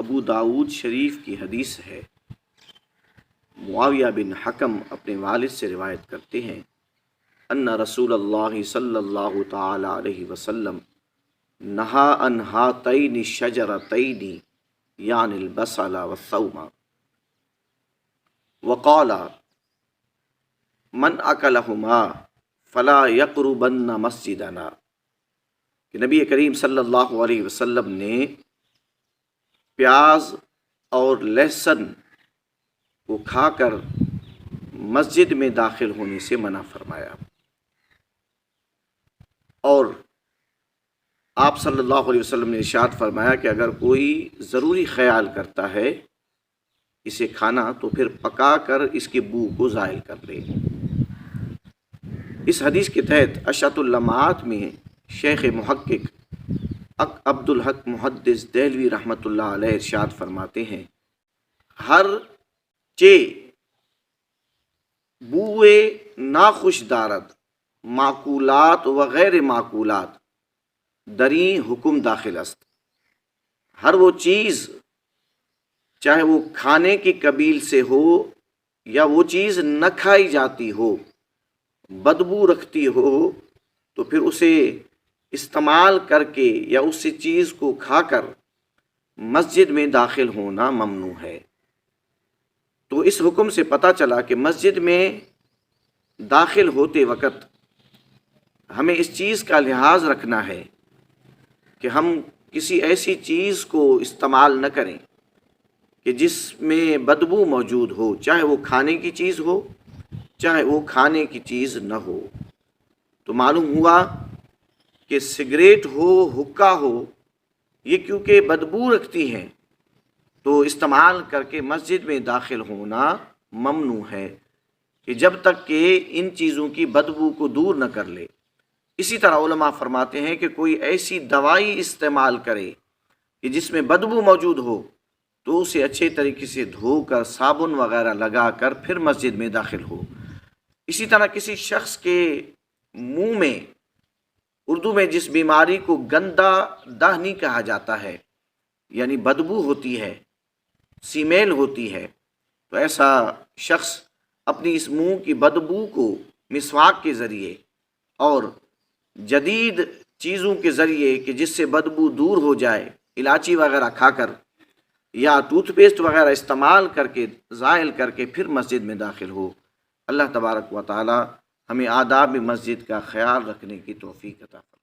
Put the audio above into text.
ابو داود شریف کی حدیث ہے، معاویہ بن حکم اپنے والد سے روایت کرتے ہیں، ان رسول اللہ صلی اللہ تعالی علیہ وسلم نہا عن ہاتین الشجرتین یعنی البصل والثوم وقال من اکلہما فلا یقربن مسجدنا، کہ نبی کریم صلی اللہ علیہ وسلم نے پیاز اور لہسن کو کھا کر مسجد میں داخل ہونے سے منع فرمایا، اور آپ صلی اللہ علیہ وسلم نے ارشاد فرمایا کہ اگر کوئی ضروری خیال کرتا ہے اسے کھانا تو پھر پکا کر اس کی بو کو زائل کر لے۔ اس حدیث کے تحت اشعۃ اللمعات میں شیخ محقق عبد الحق محدث دہلوی رحمۃ اللہ علیہ ارشاد فرماتے ہیں، ہر چے بوئے ناخوش دارد معقولات و غیر معقولات دریں حکم داخل است، ہر وہ چیز چاہے وہ کھانے کی قبیل سے ہو یا وہ چیز نہ کھائی جاتی ہو، بدبو رکھتی ہو تو پھر اسے استعمال کر کے یا اس چیز کو کھا کر مسجد میں داخل ہونا ممنوع ہے۔ تو اس حکم سے پتہ چلا کہ مسجد میں داخل ہوتے وقت ہمیں اس چیز کا لحاظ رکھنا ہے کہ ہم کسی ایسی چیز کو استعمال نہ کریں کہ جس میں بدبو موجود ہو، چاہے وہ کھانے کی چیز ہو چاہے وہ کھانے کی چیز نہ ہو۔ تو معلوم ہوا کہ سگریٹ ہو، حقہ ہو، یہ کیونکہ بدبو رکھتی ہیں تو استعمال کر کے مسجد میں داخل ہونا ممنوع ہے کہ جب تک کہ ان چیزوں کی بدبو کو دور نہ کر لے۔ اسی طرح علماء فرماتے ہیں کہ کوئی ایسی دوائی استعمال کرے کہ جس میں بدبو موجود ہو تو اسے اچھے طریقے سے دھو کر صابن وغیرہ لگا کر پھر مسجد میں داخل ہو۔ اسی طرح کسی شخص کے منہ میں، اردو میں جس بیماری کو گندا دہنی کہا جاتا ہے، یعنی بدبو ہوتی ہے، سیمیل ہوتی ہے، تو ایسا شخص اپنی اس منہ کی بدبو کو مسواک کے ذریعے اور جدید چیزوں کے ذریعے کہ جس سے بدبو دور ہو جائے، الائچی وغیرہ کھا کر یا ٹوتھ پیسٹ وغیرہ استعمال کر کے زائل کر کے پھر مسجد میں داخل ہو۔ اللہ تبارک و تعالی ہمیں آداب مسجد کا خیال رکھنے کی توفیق عطا فرمائے۔